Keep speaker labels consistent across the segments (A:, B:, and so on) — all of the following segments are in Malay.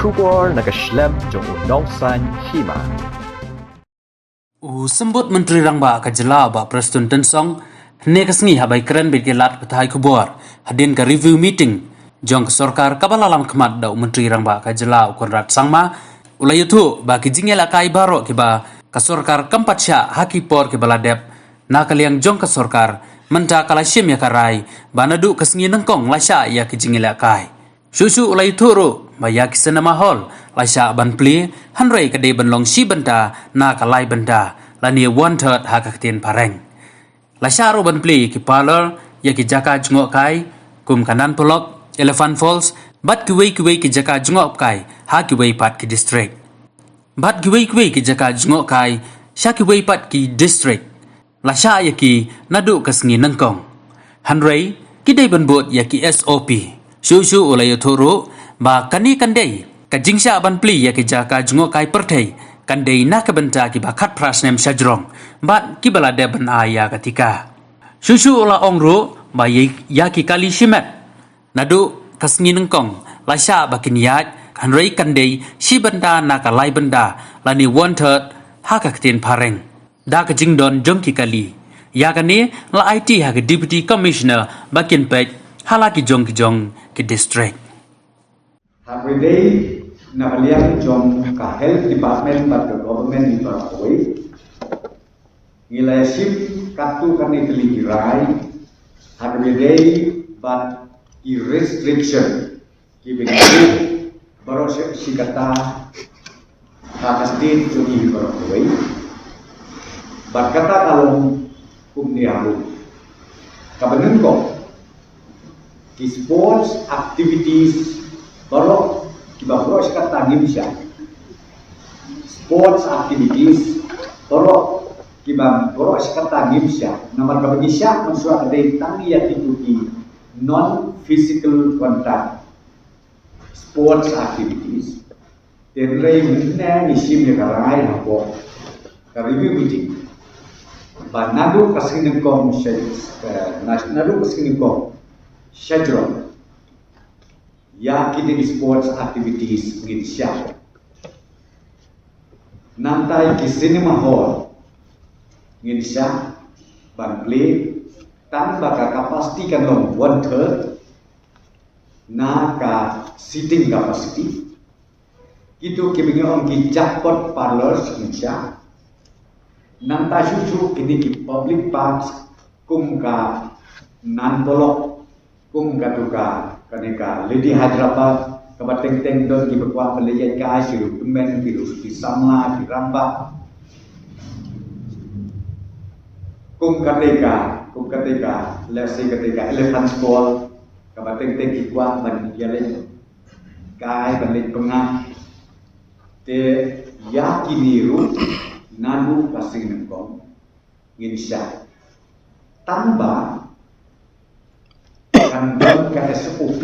A: Kubor nakaslem jong unongsan hima.
B: Sembut Menteri Rangba Kajela ba Preston Tensong ne kasngi habai keren bergelat petai kubor hadin ka review meeting jong sorkar kabalalam khmat da Menteri Rangba Kajela Konrad Sangma ulayutu ba kijingela kai baro kiba ka sorkar kampatsha hakipor ke baladep na kaliang jong ka sorkar menta kalashim ya karai banadu kasngi nengkong lasha ya kijingela kai susu ulayutu ro baya kisana mahol lasha banpli hanrei kade banlong si benta na kalai benta lani 1/3 hakaktin pareng lasha ro banpli ki parlor ya ki jaka jngok kai kum kanan polok Elephant Falls bat kiwei ki jaka jngok kai ha kiwei pat ki district bat kiwei ki jaka jngok kai sha kiwei pat ki district lasha ya ki nadu kasngi nangkong hanrei kidai banbot ya ki SOP susu ulayutu ba kani kandai kajingsha banpli ya ki jaka jngok kai perthei kandai na kabenta ki bakat prasnem sajrong bat ki balade ban aya ketika susu ola ongro ba ya ki kali shimet nadu kasngi nengkong lasha bakiniat kanrei kandai si benda na kalai benda lani 1/3 hakaktin pareng da kajing don jong ki kali ya kani la IT ha ki deputy commissioner bakin pek halaki jong ki district
C: every day nakaliang jong ka health department but the government in Paraguay ngilai ship katu kani teligirai every day but i restriction kibingi baru si kata kakastin jogi Paraguay but kata kalau kumniaru kabeneng kok di sports activities baru kita bro sekarang Indonesia sports activities baru kita bro sekarang Indonesia nomor Indonesia maksud ada tangi ya tiputi non physical contact sports activities terlebih mana nisim ya karai hapo review meeting nadu kasih nengkong schedule ya kita di sports activities Indonesia nanti di cinema hall Indonesia banplay tanpa kapasitas long 1/3 na ka seating capacity itu kibingi om ki jackpot parlors Indonesia nanti susu kini ki public parks kum ka nan bolok kum ka duka kaneka Lady Hyderabad kabateng-teng don ki berkuah melihat ka asiru kemen virus di Samla di Rambak kum kateka lesi kateka Elephant Falls kabateng-teng ki kuah ban yalen kai balik pengah te yakiniru nanu pasing nengkong insya tambah kandang ke SOP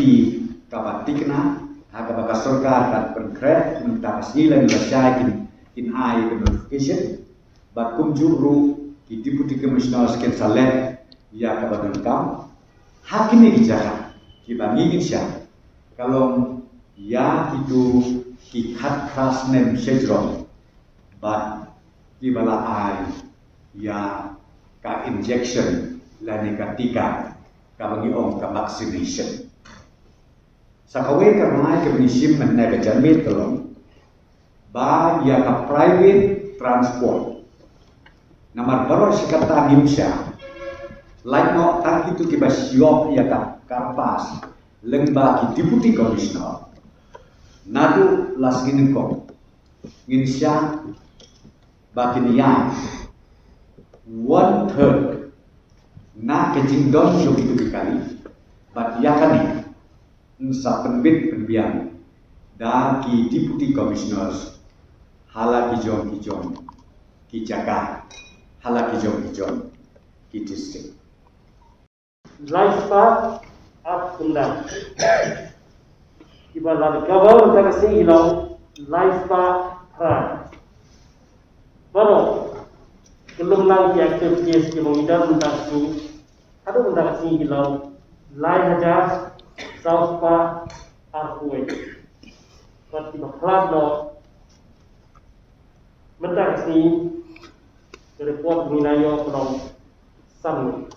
C: kabatikna aga baka sorkar kat konkret minta asilan lasyakin in ai notification bakum juru ki deputy commissioner skin salet ya kabadan kam hakini dijaka ki bangi insya kalau ya itu ki khat krasnem sejrom but di bala ai ya ka injection lani katika kabagi om ka vaccination sakaway ka mga kabinisim man na gajamit kalong ba ya ka private transport namar baro si katangim siya like no tak itu kiba siyok ya ka karpas lengba ki deputy commissioner nadu las ginengkong ngin siya bakin yang 1/3 na kecing don yung itu kali bat yakani sa penbit penbiang da ki deputy commissioners hala ki jong ki jaka hala ki jong ki district
D: lifestyle up undang ibarat kawal kasi ilaw lifestyle baru belum lagi aktivitas di mengidap mentasi ada mentasi hilau lai hajar South Park Arkway Kot di kelas do mentak sini report minayo penong sam